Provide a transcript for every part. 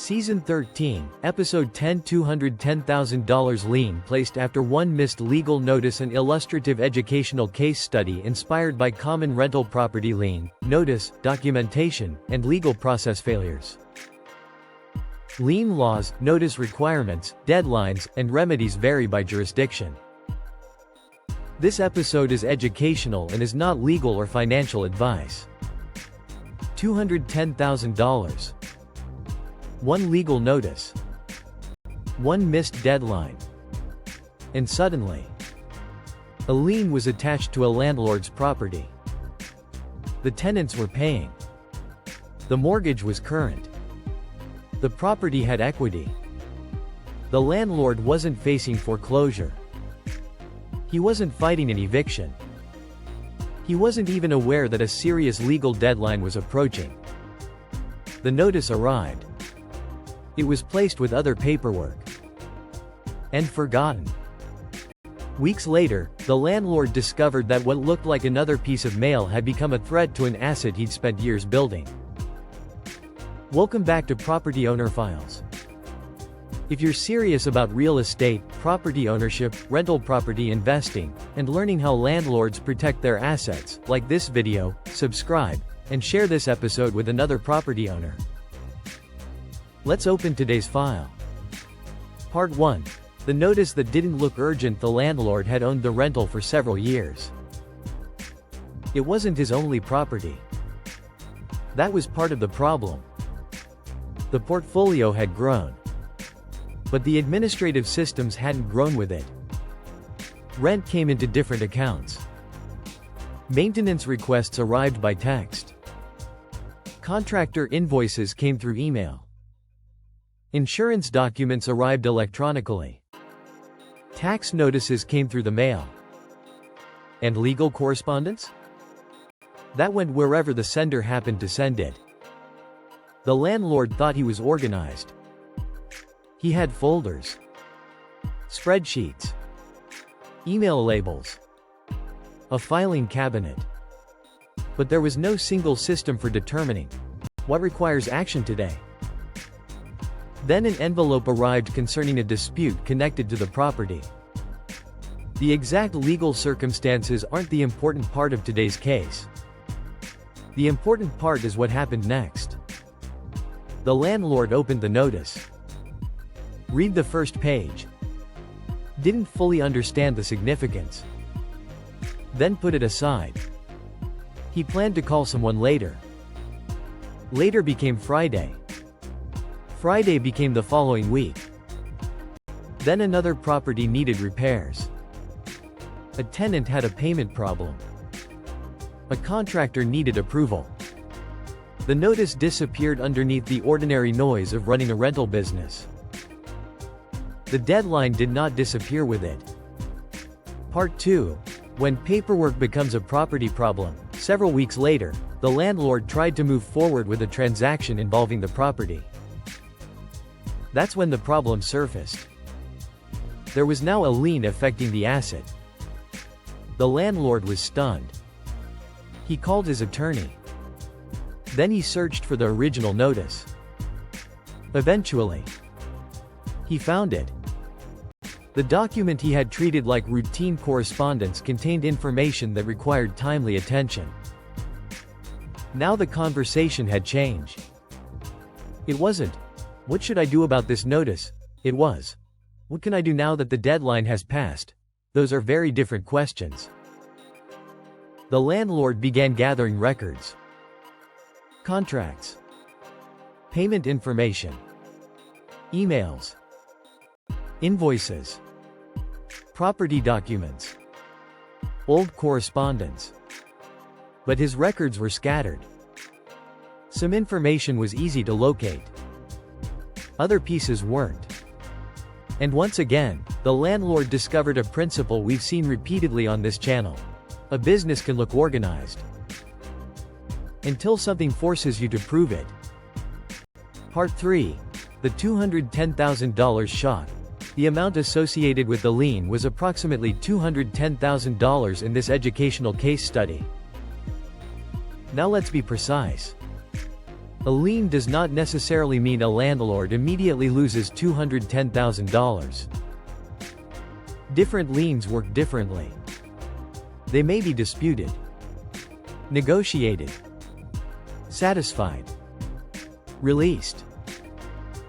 Season 13, Episode 10, $210,000 lien placed after one missed legal notice. An illustrative educational case study inspired by common rental property lien, notice, documentation, and legal process failures. Lien laws, notice requirements, deadlines, and remedies vary by jurisdiction. This episode is educational and is not legal or financial advice. $210,000. One legal notice. One missed deadline. And suddenly, a lien was attached to a landlord's property. The tenants were paying. The mortgage was current. The property had equity. The landlord wasn't facing foreclosure. He wasn't fighting an eviction. He wasn't even aware that a serious legal deadline was approaching. The notice arrived. It was placed with other paperwork. And forgotten. Weeks later, the landlord discovered that what looked like another piece of mail had become a threat to an asset he'd spent years building. Welcome back to Property Owner Files. If you're serious about real estate, property ownership, rental property investing, and learning how landlords protect their assets, like this video, subscribe, and share this episode with another property owner. Let's open today's file. Part 1. The notice that didn't look urgent. The landlord had owned the rental for several years. It wasn't his only property. That was part of the problem. The portfolio had grown. But the administrative systems hadn't grown with it. Rent came into different accounts. Maintenance requests arrived by text. Contractor invoices came through email. Insurance documents arrived electronically. Tax notices came through the mail. And legal correspondence? That went wherever the sender happened to send it. The landlord thought he was organized. He had folders, spreadsheets, email labels, a filing cabinet. But there was no single system for determining what requires action today. Then an envelope arrived concerning a dispute connected to the property. The exact legal circumstances aren't the important part of today's case. The important part is what happened next. The landlord opened the notice. Read the first page. Didn't fully understand the significance. Then put it aside. He planned to call someone later. Later became Friday. Friday became the following week. Then another property needed repairs. A tenant had a payment problem. A contractor needed approval. The notice disappeared underneath the ordinary noise of running a rental business. The deadline did not disappear with it. Part 2. When paperwork becomes a property problem. Several weeks later, the landlord tried to move forward with a transaction involving the property. That's when the problem surfaced. There was now a lien affecting the asset. The landlord was stunned. He called his attorney. Then he searched for the original notice. Eventually, he found it. The document he had treated like routine correspondence contained information that required timely attention. Now the conversation had changed. It wasn't, "What should I do about this notice?" It was, "What can I do now that the deadline has passed?" Those are very different questions. The landlord began gathering records. Contracts. Payment information. Emails. Invoices. Property documents. Old correspondence. But his records were scattered. Some information was easy to locate. Other pieces weren't. And once again, the landlord discovered a principle we've seen repeatedly on this channel. A business can look organized until something forces you to prove it. Part 3. The $210,000 shock. The amount associated with the lien was approximately $210,000 in this educational case study. Now let's be precise. A lien does not necessarily mean a landlord immediately loses $210,000. Different liens work differently. They may be disputed, negotiated, satisfied, released,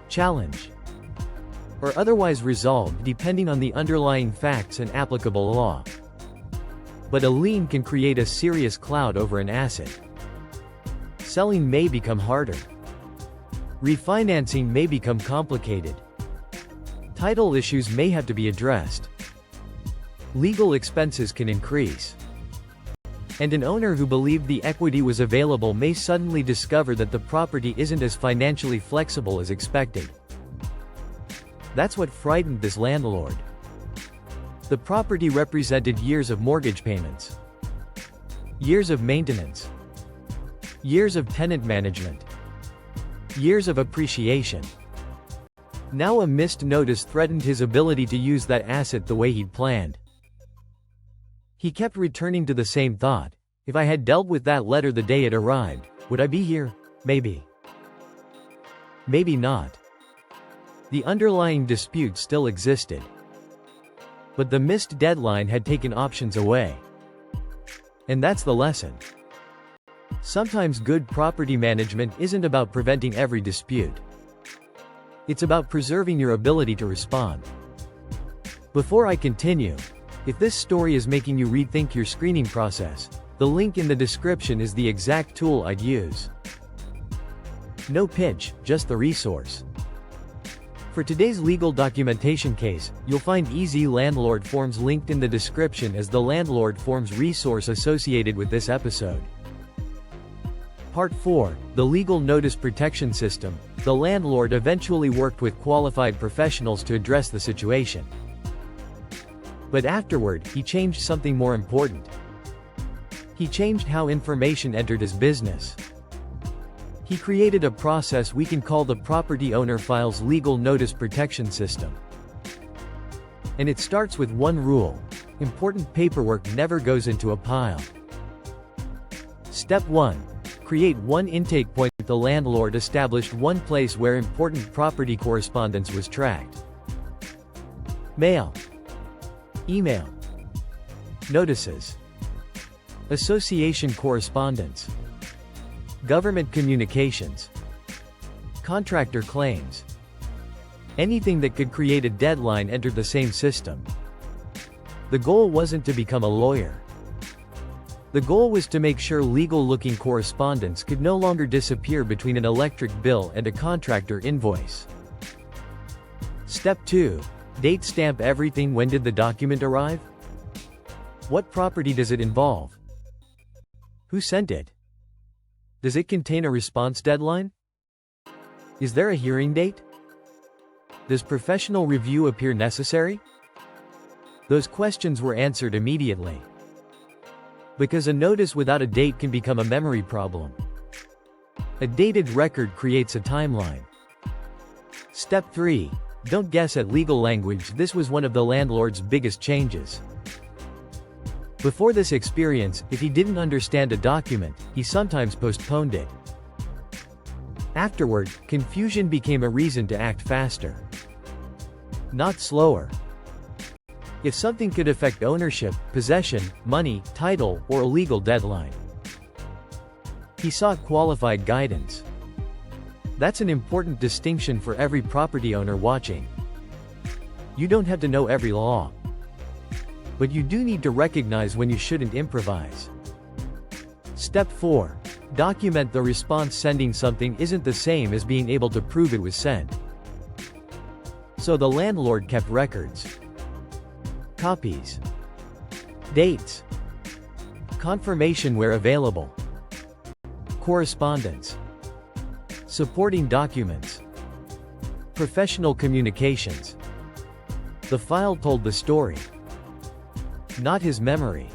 challenged, or otherwise resolved depending on the underlying facts and applicable law. But a lien can create a serious cloud over an asset. Selling may become harder. Refinancing may become complicated. Title issues may have to be addressed. Legal expenses can increase. And an owner who believed the equity was available may suddenly discover that the property isn't as financially flexible as expected. That's what frightened this landlord. The property represented years of mortgage payments, years of maintenance, years of tenant management, years of appreciation. Now a missed notice threatened his ability to use that asset the way he'd planned. He kept returning to the same thought: if I had dealt with that letter the day it arrived, would I be here? Maybe. Maybe not. The underlying dispute still existed. But the missed deadline had taken options away. And that's the lesson. Sometimes good property management isn't about preventing every dispute. It's about preserving your ability to respond. Before I continue, if this story is making you rethink your screening process, the link in the description is the exact tool I'd use. No pitch, just the resource. For today's legal documentation case, you'll find easy landlord forms linked in the description as the landlord forms resource associated with this episode. Part 4, the Legal Notice Protection System. The landlord eventually worked with qualified professionals to address the situation. But afterward, he changed something more important. He changed how information entered his business. He created a process we can call the Property Owner Files Legal Notice Protection System. And it starts with one rule: important paperwork never goes into a pile. Step 1. Create one intake point. The landlord established one place where important property correspondence was tracked. Mail, email, notices, association correspondence, government communications, contractor claims. Anything that could create a deadline entered the same system. The goal wasn't to become a lawyer. The goal was to make sure legal-looking correspondence could no longer disappear between an electric bill and a contractor invoice. Step 2. Date stamp everything. When did the document arrive? What property does it involve? Who sent it? Does it contain a response deadline? Is there a hearing date? Does professional review appear necessary? Those questions were answered immediately. Because a notice without a date can become a memory problem. A dated record creates a timeline. Step 3. Don't guess at legal language. This was one of the landlord's biggest changes. Before this experience, if he didn't understand a document, he sometimes postponed it. Afterward, confusion became a reason to act faster, not slower. If something could affect ownership, possession, money, title, or a legal deadline, he sought qualified guidance. That's an important distinction for every property owner watching. You don't have to know every law, but you do need to recognize when you shouldn't improvise. Step 4. Document the response. Sending something isn't the same as being able to prove it was sent. So the landlord kept records, copies, dates, confirmation where available, correspondence, supporting documents, professional communications. The file told the story, not his memory.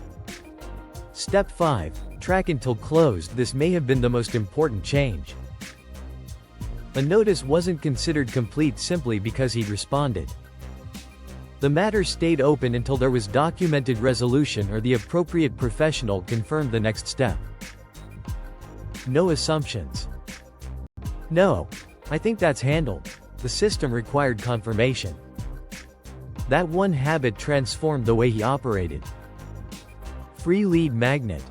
Step 5. Track until closed. This may have been the most important change. A notice wasn't considered complete simply because he'd responded. The matter stayed open until there was documented resolution or the appropriate professional confirmed the next step. No assumptions. No, I think that's handled. The system required confirmation. That one habit transformed the way he operated. Free lead magnet.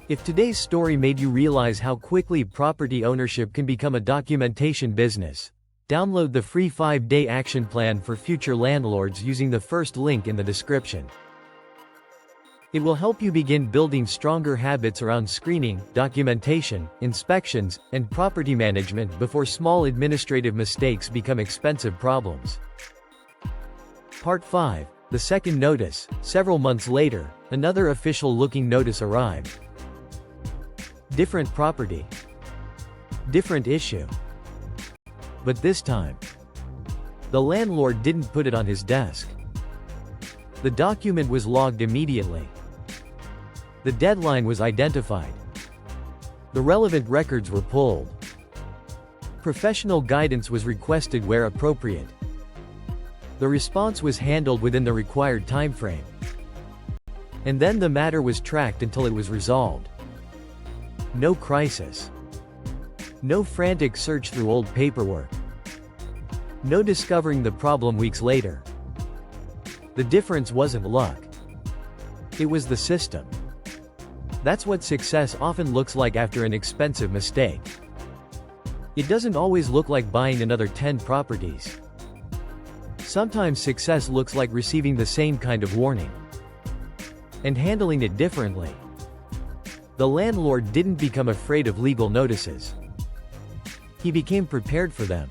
If today's story made you realize how quickly property ownership can become a documentation business, download the free 5-day action plan for future landlords using the first link in the description. It will help you begin building stronger habits around screening, documentation, inspections, and property management before small administrative mistakes become expensive problems. Part 5. The second notice. Several months later, another official-looking notice arrived. Different property. Different issue. But this time, the landlord didn't put it on his desk. The document was logged immediately. The deadline was identified. The relevant records were pulled. Professional guidance was requested where appropriate. The response was handled within the required time frame. And then the matter was tracked until it was resolved. No crisis. No frantic search through old paperwork. No discovering the problem weeks later. The difference wasn't luck. It was the system. That's what success often looks like after an expensive mistake. It doesn't always look like buying another 10 properties. Sometimes success looks like receiving the same kind of warning and handling it differently. The landlord didn't become afraid of legal notices. He became prepared for them.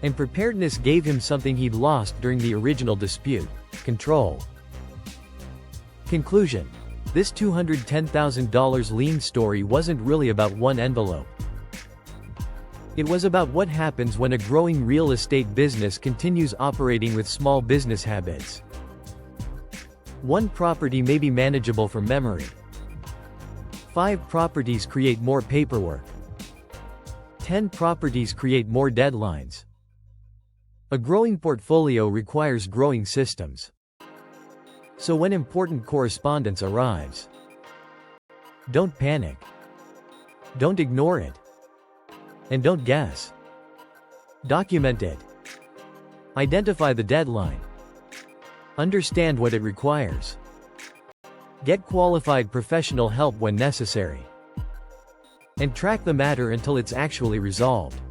And preparedness gave him something he'd lost during the original dispute: control. Conclusion. This $210,000 lien story wasn't really about one envelope. It was about what happens when a growing real estate business continues operating with small business habits. One property may be manageable from memory. 5 properties create more paperwork. 10 properties create more deadlines. A growing portfolio requires growing systems. So when important correspondence arrives, don't panic. Don't ignore it. And don't guess. Document it. Identify the deadline. Understand what it requires. Get qualified professional help when necessary. And track the matter until it's actually resolved.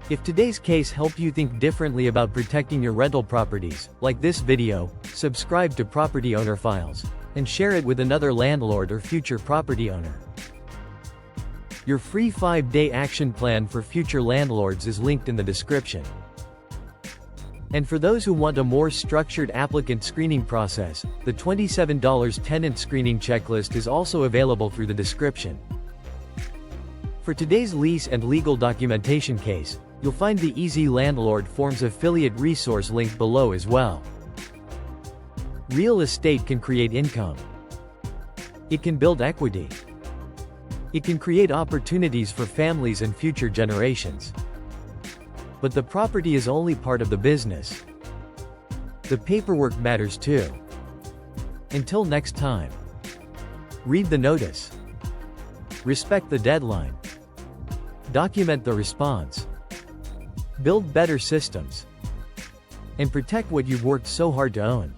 If today's case helped you think differently about protecting your rental properties, like this video, subscribe to Property Owner Files, and share it with another landlord or future property owner. Your free 5-day action plan for future landlords is linked in the description. And for those who want a more structured applicant screening process, the $27 tenant screening checklist is also available through the description. For today's lease and legal documentation case, you'll find the Easy Landlord Forms affiliate resource link below as well. Real estate can create income. It can build equity. It can create opportunities for families and future generations. But the property is only part of the business. The paperwork matters too. Until next time, read the notice. Respect the deadline. Document the response. Build better systems. And protect what you've worked so hard to own.